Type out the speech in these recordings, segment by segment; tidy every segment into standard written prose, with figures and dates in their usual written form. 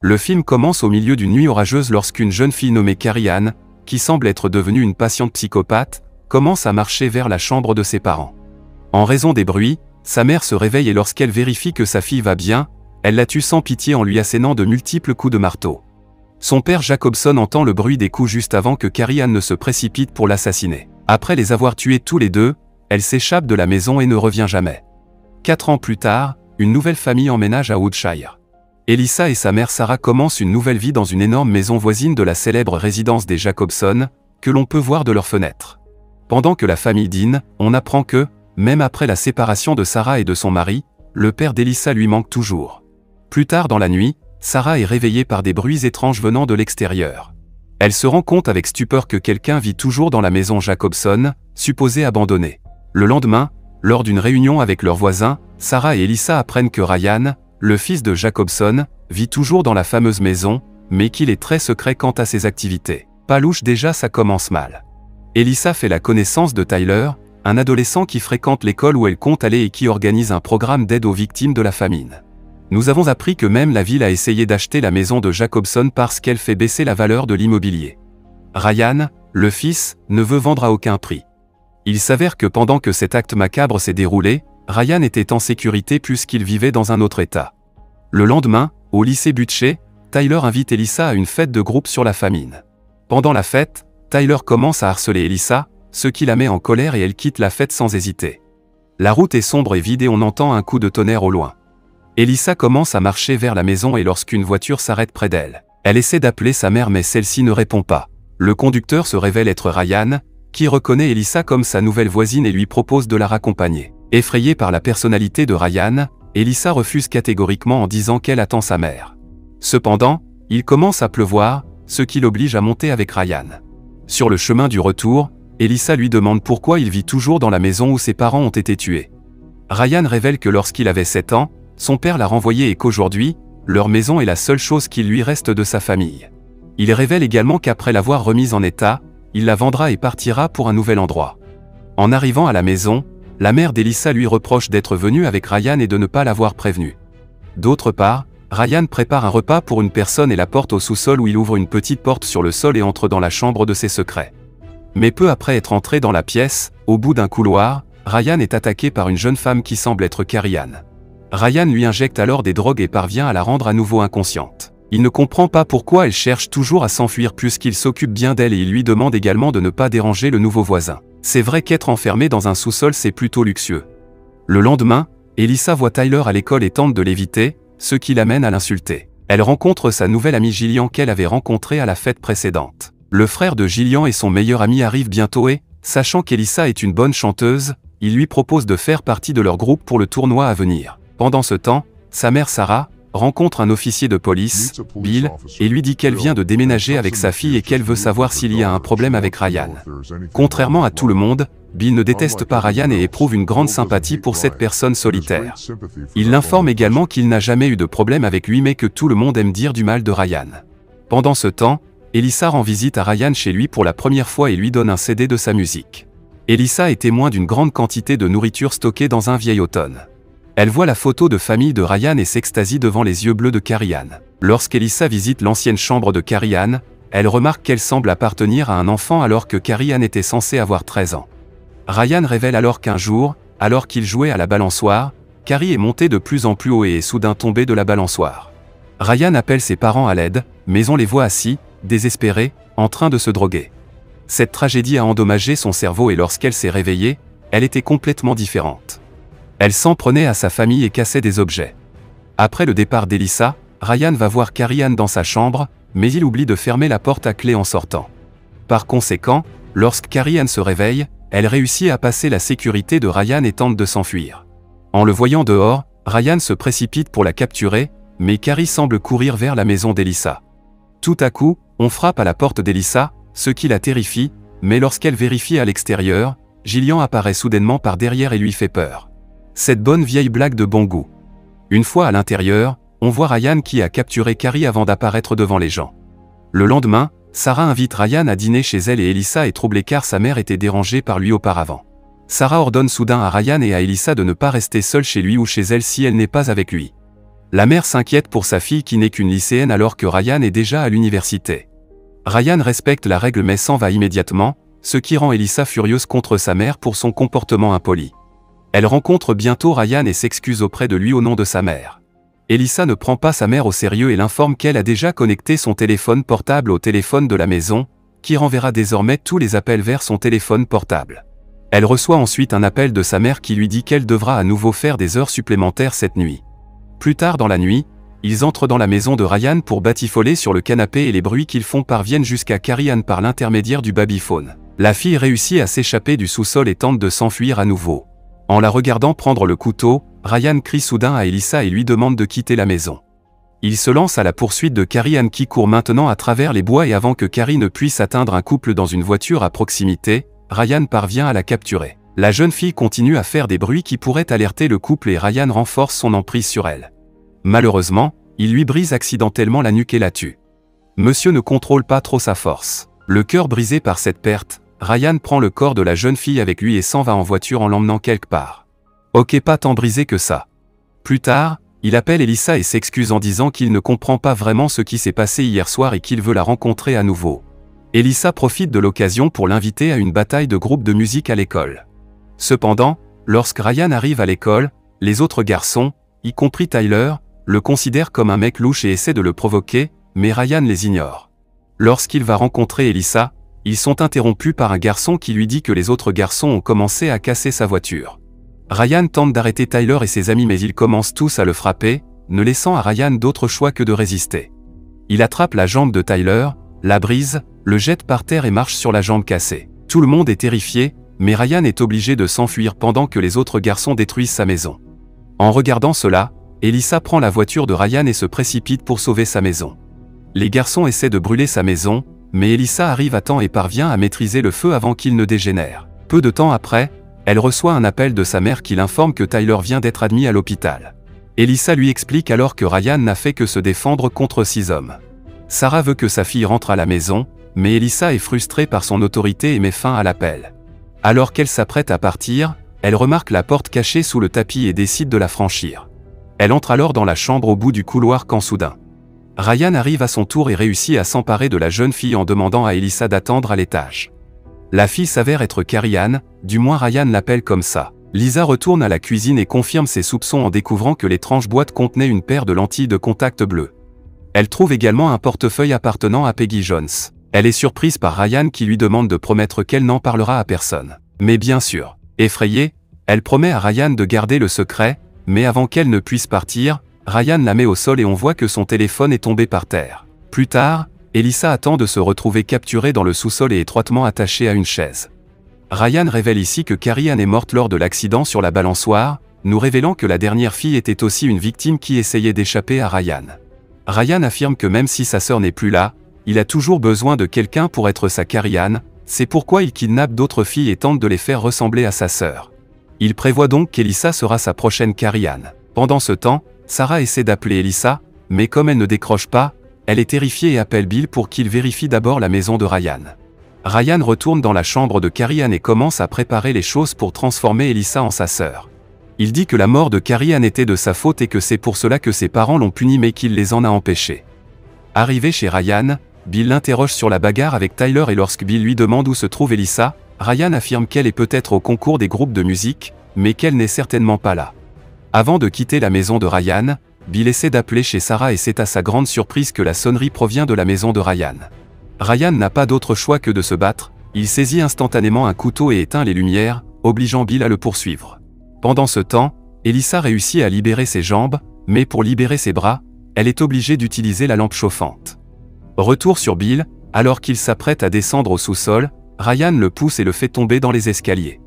Le film commence au milieu d'une nuit orageuse lorsqu'une jeune fille nommée Carrie-Anne, qui semble être devenue une patiente psychopathe, commence à marcher vers la chambre de ses parents. En raison des bruits, sa mère se réveille et lorsqu'elle vérifie que sa fille va bien, elle la tue sans pitié en lui assénant de multiples coups de marteau. Son père Jacobson entend le bruit des coups juste avant que Carrie-Anne ne se précipite pour l'assassiner. Après les avoir tués tous les deux, elle s'échappe de la maison et ne revient jamais. 4 ans plus tard, une nouvelle famille emménage à Woodshire. Elissa et sa mère Sarah commencent une nouvelle vie dans une énorme maison voisine de la célèbre résidence des Jacobson, que l'on peut voir de leurs fenêtres. Pendant que la famille dîne, on apprend que, même après la séparation de Sarah et de son mari, le père d'Elissa lui manque toujours. Plus tard dans la nuit, Sarah est réveillée par des bruits étranges venant de l'extérieur. Elle se rend compte avec stupeur que quelqu'un vit toujours dans la maison Jacobson, supposée abandonnée. Le lendemain, lors d'une réunion avec leurs voisins, Sarah et Elissa apprennent que Ryan, le fils de Jacobson, vit toujours dans la fameuse maison, mais qu'il est très secret quant à ses activités. Pas louche déjà, ça commence mal. Elissa fait la connaissance de Tyler, un adolescent qui fréquente l'école où elle compte aller et qui organise un programme d'aide aux victimes de la famine. Nous avons appris que même la ville a essayé d'acheter la maison de Jacobson parce qu'elle fait baisser la valeur de l'immobilier. Ryan, le fils, ne veut vendre à aucun prix. Il s'avère que pendant que cet acte macabre s'est déroulé, Ryan était en sécurité puisqu'il vivait dans un autre état. Le lendemain, au lycée Butcher, Tyler invite Elissa à une fête de groupe sur la famine. Pendant la fête, Tyler commence à harceler Elissa, ce qui la met en colère et elle quitte la fête sans hésiter. La route est sombre et vide et on entend un coup de tonnerre au loin. Elissa commence à marcher vers la maison et lorsqu'une voiture s'arrête près d'elle, elle essaie d'appeler sa mère mais celle-ci ne répond pas. Le conducteur se révèle être Ryan, qui reconnaît Elissa comme sa nouvelle voisine et lui propose de la raccompagner. Effrayée par la personnalité de Ryan, Elissa refuse catégoriquement en disant qu'elle attend sa mère. Cependant, il commence à pleuvoir, ce qui l'oblige à monter avec Ryan. Sur le chemin du retour, Elissa lui demande pourquoi il vit toujours dans la maison où ses parents ont été tués. Ryan révèle que lorsqu'il avait 7 ans, son père l'a renvoyé et qu'aujourd'hui, leur maison est la seule chose qui lui reste de sa famille. Il révèle également qu'après l'avoir remise en état, il la vendra et partira pour un nouvel endroit. En arrivant à la maison, la mère d'Elissa lui reproche d'être venue avec Ryan et de ne pas l'avoir prévenu. D'autre part, Ryan prépare un repas pour une personne et la porte au sous-sol où il ouvre une petite porte sur le sol et entre dans la chambre de ses secrets. Mais peu après être entré dans la pièce, au bout d'un couloir, Ryan est attaqué par une jeune femme qui semble être Carrie-Anne. Ryan lui injecte alors des drogues et parvient à la rendre à nouveau inconsciente. Il ne comprend pas pourquoi elle cherche toujours à s'enfuir puisqu'il s'occupe bien d'elle et il lui demande également de ne pas déranger le nouveau voisin. C'est vrai qu'être enfermé dans un sous-sol c'est plutôt luxueux. Le lendemain, Elissa voit Tyler à l'école et tente de l'éviter, ce qui l'amène à l'insulter. Elle rencontre sa nouvelle amie Gillian qu'elle avait rencontrée à la fête précédente. Le frère de Gillian et son meilleur ami arrivent bientôt et, sachant qu'Elissa est une bonne chanteuse, il lui propose de faire partie de leur groupe pour le tournoi à venir. Pendant ce temps, sa mère Sarah rencontre un officier de police, Bill, et lui dit qu'elle vient de déménager avec sa fille et qu'elle veut savoir s'il y a un problème avec Ryan. Contrairement à tout le monde, Bill ne déteste pas Ryan et éprouve une grande sympathie pour cette personne solitaire. Il l'informe également qu'il n'a jamais eu de problème avec lui mais que tout le monde aime dire du mal de Ryan. Pendant ce temps, Elissa rend visite à Ryan chez lui pour la première fois et lui donne un CD de sa musique. Elissa est témoin d'une grande quantité de nourriture stockée dans un vieil automne. Elle voit la photo de famille de Ryan et s'extasie devant les yeux bleus de Carrie-Anne. Lorsqu'Elissa visite l'ancienne chambre de Carrie-Anne, elle remarque qu'elle semble appartenir à un enfant alors que Carrie-Anne était censée avoir 13 ans. Ryan révèle alors qu'un jour, alors qu'il jouait à la balançoire, Carrie est montée de plus en plus haut et est soudain tombée de la balançoire. Ryan appelle ses parents à l'aide, mais on les voit assis, désespérés, en train de se droguer. Cette tragédie a endommagé son cerveau et lorsqu'elle s'est réveillée, elle était complètement différente. Elle s'en prenait à sa famille et cassait des objets. Après le départ d'Elissa, Ryan va voir Carrie-Anne dans sa chambre, mais il oublie de fermer la porte à clé en sortant. Par conséquent, lorsque Carrie-Anne se réveille, elle réussit à passer la sécurité de Ryan et tente de s'enfuir. En le voyant dehors, Ryan se précipite pour la capturer, mais Carrie semble courir vers la maison d'Elissa. Tout à coup, on frappe à la porte d'Elissa, ce qui la terrifie, mais lorsqu'elle vérifie à l'extérieur, Gillian apparaît soudainement par derrière et lui fait peur. Cette bonne vieille blague de bon goût. Une fois à l'intérieur, on voit Ryan qui a capturé Carrie avant d'apparaître devant les gens. Le lendemain, Sarah invite Ryan à dîner chez elle et Elissa est troublée car sa mère était dérangée par lui auparavant. Sarah ordonne soudain à Ryan et à Elissa de ne pas rester seule chez lui ou chez elle si elle n'est pas avec lui. La mère s'inquiète pour sa fille qui n'est qu'une lycéenne alors que Ryan est déjà à l'université. Ryan respecte la règle mais s'en va immédiatement, ce qui rend Elissa furieuse contre sa mère pour son comportement impoli. Elle rencontre bientôt Ryan et s'excuse auprès de lui au nom de sa mère. Elissa ne prend pas sa mère au sérieux et l'informe qu'elle a déjà connecté son téléphone portable au téléphone de la maison, qui renverra désormais tous les appels vers son téléphone portable. Elle reçoit ensuite un appel de sa mère qui lui dit qu'elle devra à nouveau faire des heures supplémentaires cette nuit. Plus tard dans la nuit, ils entrent dans la maison de Ryan pour batifoler sur le canapé et les bruits qu'ils font parviennent jusqu'à Carrie Ann par l'intermédiaire du babyphone. La fille réussit à s'échapper du sous-sol et tente de s'enfuir à nouveau. En la regardant prendre le couteau, Ryan crie soudain à Elissa et lui demande de quitter la maison. Il se lance à la poursuite de Carrie Ann qui court maintenant à travers les bois et avant que Carrie ne puisse atteindre un couple dans une voiture à proximité, Ryan parvient à la capturer. La jeune fille continue à faire des bruits qui pourraient alerter le couple et Ryan renforce son emprise sur elle. Malheureusement, il lui brise accidentellement la nuque et la tue. Monsieur ne contrôle pas trop sa force. Le cœur brisé par cette perte, Ryan prend le corps de la jeune fille avec lui et s'en va en voiture en l'emmenant quelque part. Ok, pas tant brisé que ça. Plus tard, il appelle Elissa et s'excuse en disant qu'il ne comprend pas vraiment ce qui s'est passé hier soir et qu'il veut la rencontrer à nouveau. Elissa profite de l'occasion pour l'inviter à une bataille de groupe de musique à l'école. Cependant, lorsque Ryan arrive à l'école, les autres garçons, y compris Tyler, le considèrent comme un mec louche et essaient de le provoquer, mais Ryan les ignore. Lorsqu'il va rencontrer Elissa, ils sont interrompus par un garçon qui lui dit que les autres garçons ont commencé à casser sa voiture. Ryan tente d'arrêter Tyler et ses amis mais ils commencent tous à le frapper, ne laissant à Ryan d'autre choix que de résister. Il attrape la jambe de Tyler, la brise, le jette par terre et marche sur la jambe cassée. Tout le monde est terrifié, mais Ryan est obligé de s'enfuir pendant que les autres garçons détruisent sa maison. En regardant cela, Elissa prend la voiture de Ryan et se précipite pour sauver sa maison. Les garçons essaient de brûler sa maison, mais Elissa arrive à temps et parvient à maîtriser le feu avant qu'il ne dégénère. Peu de temps après, elle reçoit un appel de sa mère qui l'informe que Tyler vient d'être admis à l'hôpital. Elissa lui explique alors que Ryan n'a fait que se défendre contre 6 hommes. Sarah veut que sa fille rentre à la maison, mais Elissa est frustrée par son autorité et met fin à l'appel. Alors qu'elle s'apprête à partir, elle remarque la porte cachée sous le tapis et décide de la franchir. Elle entre alors dans la chambre au bout du couloir quand soudain, Ryan arrive à son tour et réussit à s'emparer de la jeune fille en demandant à Elissa d'attendre à l'étage. La fille s'avère être Carrie Ann, du moins Ryan l'appelle comme ça. Lisa retourne à la cuisine et confirme ses soupçons en découvrant que l'étrange boîte contenait une paire de lentilles de contact bleues. Elle trouve également un portefeuille appartenant à Peggy Jones. Elle est surprise par Ryan qui lui demande de promettre qu'elle n'en parlera à personne. Mais bien sûr, effrayée, elle promet à Ryan de garder le secret, mais avant qu'elle ne puisse partir, Ryan la met au sol et on voit que son téléphone est tombé par terre. Plus tard, Elissa attend de se retrouver capturée dans le sous-sol et étroitement attachée à une chaise. Ryan révèle ici que Carrie Ann est morte lors de l'accident sur la balançoire, nous révélant que la dernière fille était aussi une victime qui essayait d'échapper à Ryan. Ryan affirme que même si sa sœur n'est plus là, il a toujours besoin de quelqu'un pour être sa Carrie Ann, c'est pourquoi il kidnappe d'autres filles et tente de les faire ressembler à sa sœur. Il prévoit donc qu'Elissa sera sa prochaine Carrie Ann. Pendant ce temps, Sarah essaie d'appeler Elissa, mais comme elle ne décroche pas, elle est terrifiée et appelle Bill pour qu'il vérifie d'abord la maison de Ryan. Ryan retourne dans la chambre de Carrie Ann et commence à préparer les choses pour transformer Elissa en sa sœur. Il dit que la mort de Carrie Ann était de sa faute et que c'est pour cela que ses parents l'ont puni mais qu'il les en a empêchés. Arrivé chez Ryan, Bill l'interroge sur la bagarre avec Tyler et lorsque Bill lui demande où se trouve Elissa, Ryan affirme qu'elle est peut-être au concours des groupes de musique, mais qu'elle n'est certainement pas là. Avant de quitter la maison de Ryan, Bill essaie d'appeler chez Sarah et c'est à sa grande surprise que la sonnerie provient de la maison de Ryan. Ryan n'a pas d'autre choix que de se battre, il saisit instantanément un couteau et éteint les lumières, obligeant Bill à le poursuivre. Pendant ce temps, Elissa réussit à libérer ses jambes, mais pour libérer ses bras, elle est obligée d'utiliser la lampe chauffante. Retour sur Bill, alors qu'il s'apprête à descendre au sous-sol, Ryan le pousse et le fait tomber dans les escaliers.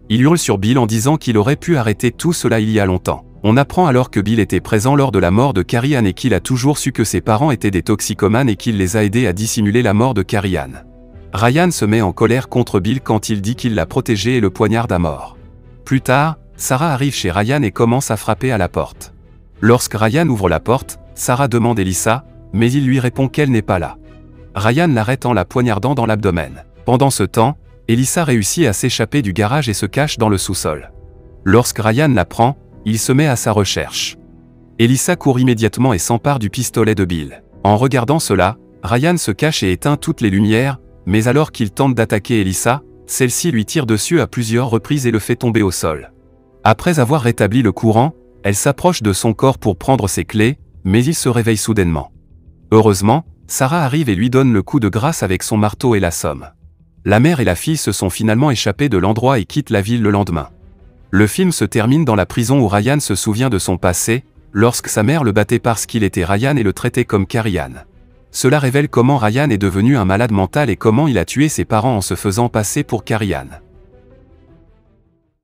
Il hurle sur Bill en disant qu'il aurait pu arrêter tout cela il y a longtemps. On apprend alors que Bill était présent lors de la mort de Carrie Ann et qu'il a toujours su que ses parents étaient des toxicomanes et qu'il les a aidés à dissimuler la mort de Carrie Ann. Ryan se met en colère contre Bill quand il dit qu'il l'a protégé et le poignarde à mort. Plus tard, Sarah arrive chez Ryan et commence à frapper à la porte. Lorsque Ryan ouvre la porte, Sarah demande Elissa, mais il lui répond qu'elle n'est pas là. Ryan l'arrête en la poignardant dans l'abdomen. Pendant ce temps, Elissa réussit à s'échapper du garage et se cache dans le sous-sol. Lorsque Ryan l'apprend, il se met à sa recherche. Elissa court immédiatement et s'empare du pistolet de Bill. En regardant cela, Ryan se cache et éteint toutes les lumières, mais alors qu'il tente d'attaquer Elissa, celle-ci lui tire dessus à plusieurs reprises et le fait tomber au sol. Après avoir rétabli le courant, elle s'approche de son corps pour prendre ses clés, mais il se réveille soudainement. Heureusement, Sarah arrive et lui donne le coup de grâce avec son marteau et l'assomme. La mère et la fille se sont finalement échappées de l'endroit et quittent la ville le lendemain. Le film se termine dans la prison où Ryan se souvient de son passé, lorsque sa mère le battait parce qu'il était Ryan et le traitait comme Carrie Ann. Cela révèle comment Ryan est devenu un malade mental et comment il a tué ses parents en se faisant passer pour Carrie Ann.